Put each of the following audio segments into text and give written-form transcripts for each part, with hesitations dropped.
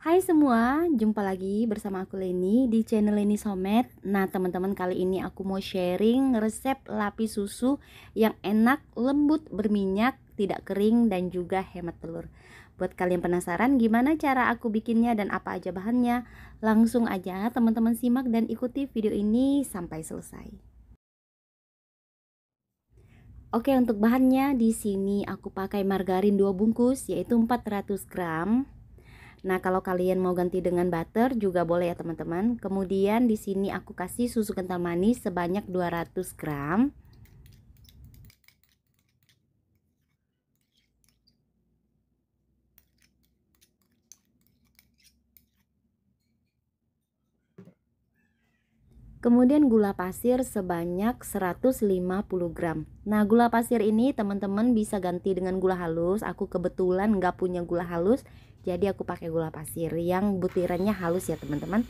Hai semua, jumpa lagi bersama aku Leni di channel Leni Somet. Nah teman-teman, kali ini aku mau sharing resep lapis susu yang enak, lembut, berminyak, tidak kering, dan juga hemat telur. Buat kalian penasaran gimana cara aku bikinnya dan apa aja bahannya, langsung aja teman-teman simak dan ikuti video ini sampai selesai. Oke, untuk bahannya di sini aku pakai margarin 2 bungkus yaitu 400 gram. Nah, kalau kalian mau ganti dengan butter juga boleh ya, teman-teman. Kemudian di sini aku kasih susu kental manis sebanyak 200 gram. Kemudian gula pasir sebanyak 150 gram. Nah, gula pasir ini teman-teman bisa ganti dengan gula halus. Aku kebetulan nggak punya gula halus, jadi aku pakai gula pasir yang butirannya halus ya, teman-teman.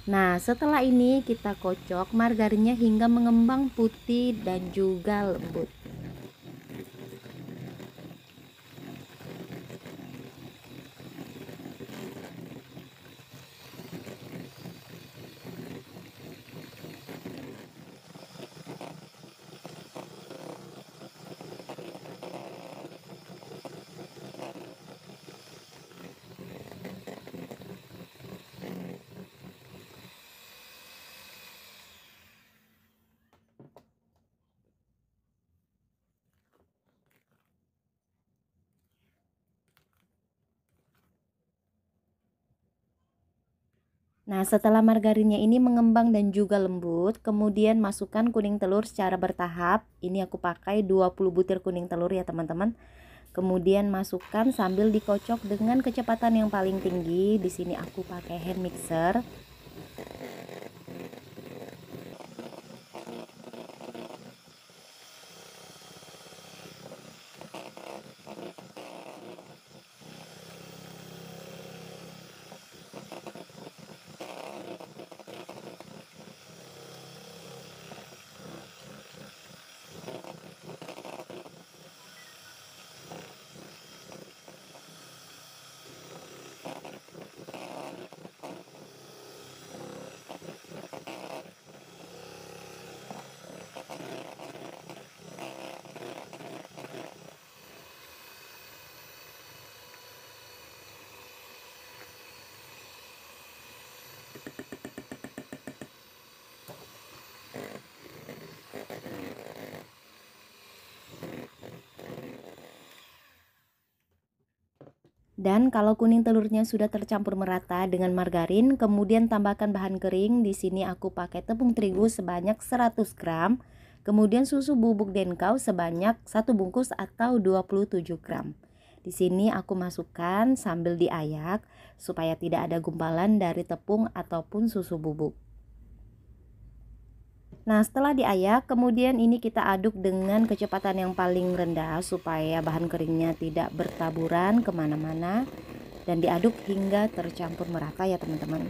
Nah, setelah ini kita kocok margarinnya hingga mengembang putih dan juga lembut. Nah, setelah margarinnya ini mengembang dan juga lembut, kemudian masukkan kuning telur secara bertahap. Ini aku pakai 20 butir kuning telur ya, teman-teman. Kemudian masukkan sambil dikocok dengan kecepatan yang paling tinggi. Di sini aku pakai hand mixer. Dan kalau kuning telurnya sudah tercampur merata dengan margarin, kemudian tambahkan bahan kering. Di sini aku pakai tepung terigu sebanyak 100 gram. Kemudian susu bubuk denkau sebanyak 1 bungkus atau 27 gram. Di sini aku masukkan sambil diayak supaya tidak ada gumpalan dari tepung ataupun susu bubuk. Nah, setelah diayak, kemudian ini kita aduk dengan kecepatan yang paling rendah supaya bahan keringnya tidak bertaburan kemana-mana, dan diaduk hingga tercampur merata ya, teman-teman.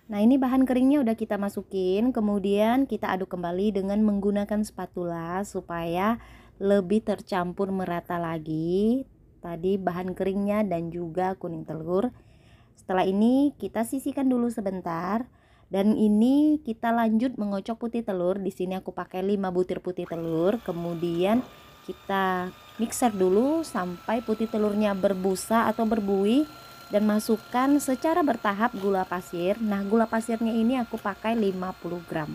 Nah, ini bahan keringnya udah kita masukin, kemudian kita aduk kembali dengan menggunakan spatula supaya lebih tercampur merata lagi tadi bahan keringnya dan juga kuning telur. Setelah ini kita sisihkan dulu sebentar, dan ini kita lanjut mengocok putih telur. Di sini aku pakai 5 butir putih telur. Kemudian kita mixer dulu sampai putih telurnya berbusa atau berbuih, dan masukkan secara bertahap gula pasir. Nah, gula pasirnya ini aku pakai 50 gram.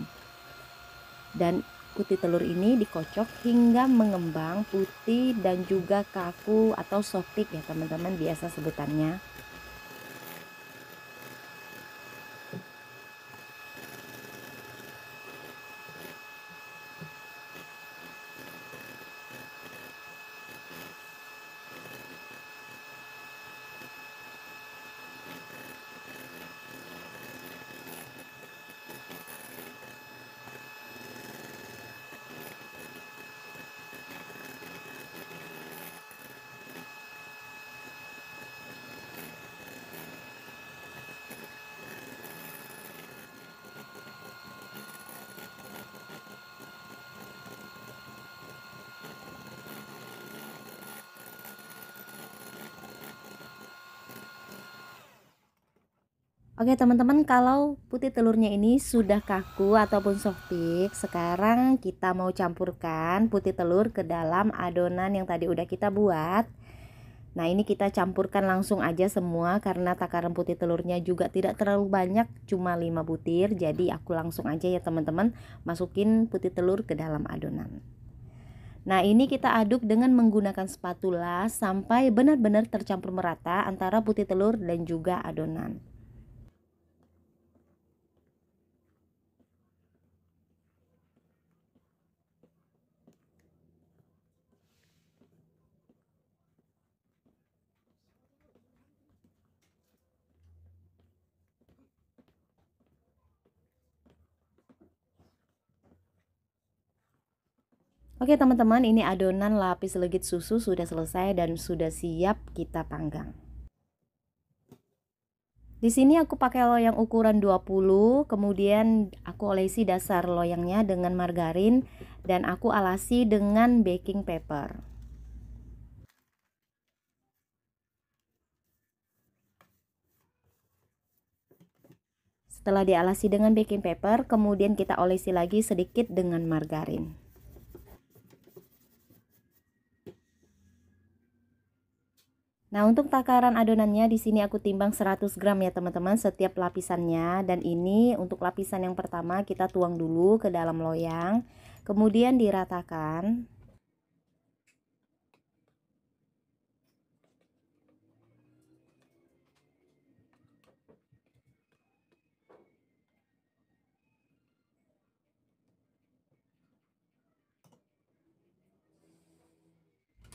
Dan putih telur ini dikocok hingga mengembang putih dan juga kaku atau softik ya, teman-teman biasa sebutannya. Oke teman-teman, kalau putih telurnya ini sudah kaku ataupun soft peak, sekarang kita mau campurkan putih telur ke dalam adonan yang tadi udah kita buat. Nah ini kita campurkan langsung aja semua karena takaran putih telurnya juga tidak terlalu banyak, cuma 5 butir. Jadi aku langsung aja ya teman-teman masukin putih telur ke dalam adonan. Nah ini kita aduk dengan menggunakan spatula sampai benar-benar tercampur merata antara putih telur dan juga adonan. Oke teman-teman, ini adonan lapis legit susu sudah selesai dan sudah siap kita panggang. Di sini aku pakai loyang ukuran 20, kemudian aku olesi dasar loyangnya dengan margarin dan aku alasi dengan baking paper. Setelah dialasi dengan baking paper, kemudian kita olesi lagi sedikit dengan margarin. Nah, untuk takaran adonannya di sini aku timbang 100 gram ya teman-teman setiap lapisannya, dan ini untuk lapisan yang pertama kita tuang dulu ke dalam loyang, kemudian diratakan.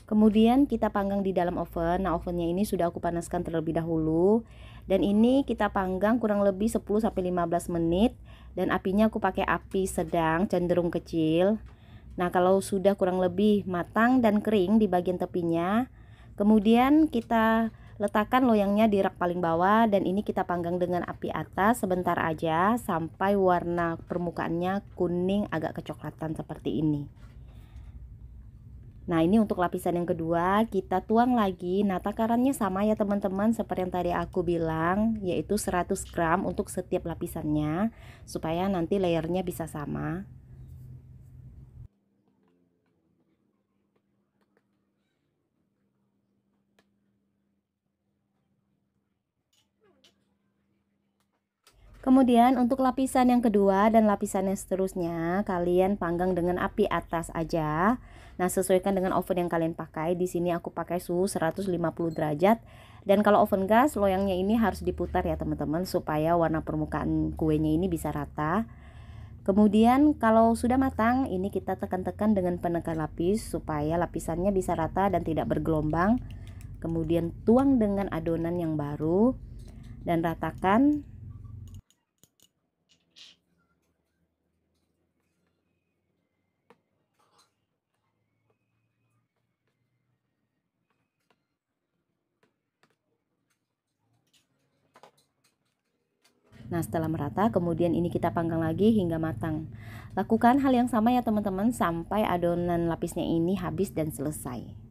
Kemudian kita panggang di dalam oven. Nah, ovennya ini sudah aku panaskan terlebih dahulu. Dan ini kita panggang kurang lebih 10-15 menit. Dan apinya aku pakai api sedang, cenderung kecil. Nah, kalau sudah kurang lebih matang dan kering di bagian tepinya, kemudian kita letakkan loyangnya di rak paling bawah. Dan ini kita panggang dengan api atas sebentar aja sampai warna permukaannya kuning agak kecoklatan seperti ini. Nah ini untuk lapisan yang kedua kita tuang lagi. Nah takarannya sama ya teman-teman seperti yang tadi aku bilang, yaitu 100 gram untuk setiap lapisannya supaya nanti layernya bisa sama. Kemudian untuk lapisan yang kedua dan lapisan yang seterusnya kalian panggang dengan api atas aja. Nah, sesuaikan dengan oven yang kalian pakai. Di sini aku pakai suhu 150 derajat. Dan kalau oven gas, loyangnya ini harus diputar ya teman-teman supaya warna permukaan kuenya ini bisa rata. Kemudian kalau sudah matang, ini kita tekan-tekan dengan penekan lapis supaya lapisannya bisa rata dan tidak bergelombang. Kemudian tuang dengan adonan yang baru dan ratakan. Nah, setelah merata, kemudian ini kita panggang lagi hingga matang. Lakukan hal yang sama ya teman-teman sampai adonan lapisnya ini habis dan selesai.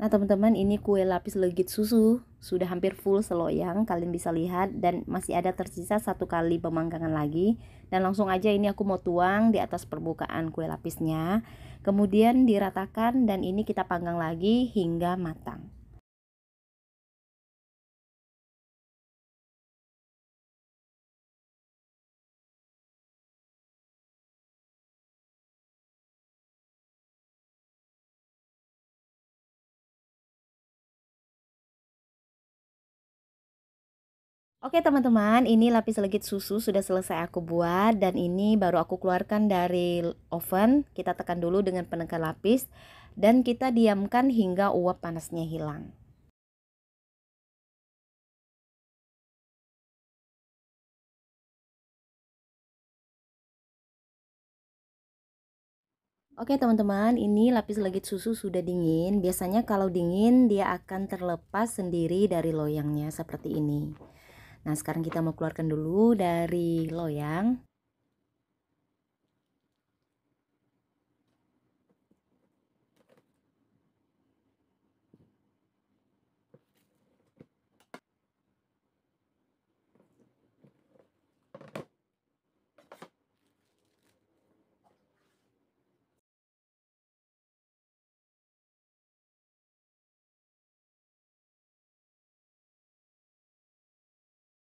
Nah teman-teman, ini kue lapis legit susu sudah hampir full seloyang, kalian bisa lihat, dan masih ada tersisa 1 kali pemanggangan lagi. Dan langsung aja ini aku mau tuang di atas permukaan kue lapisnya, kemudian diratakan, dan ini kita panggang lagi hingga matang. Oke teman-teman, ini lapis legit susu sudah selesai aku buat, dan ini baru aku keluarkan dari oven. Kita tekan dulu dengan penekan lapis dan kita diamkan hingga uap panasnya hilang. Oke teman-teman, ini lapis legit susu sudah dingin. Biasanya kalau dingin dia akan terlepas sendiri dari loyangnya seperti ini. Nah sekarang kita mau keluarkan dulu dari loyang.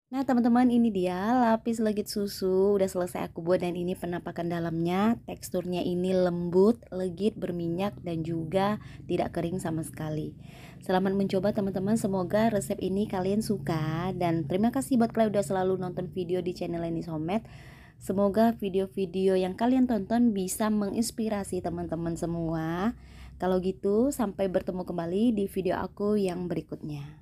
Nah teman-teman, ini dia lapis legit susu udah selesai aku buat, dan ini penampakan dalamnya. Teksturnya ini lembut, legit, berminyak, dan juga tidak kering sama sekali. Selamat mencoba teman-teman, semoga resep ini kalian suka, dan terima kasih buat kalian udah selalu nonton video di channel ini Somet. Semoga video-video yang kalian tonton bisa menginspirasi teman-teman semua. Kalau gitu, sampai bertemu kembali di video aku yang berikutnya.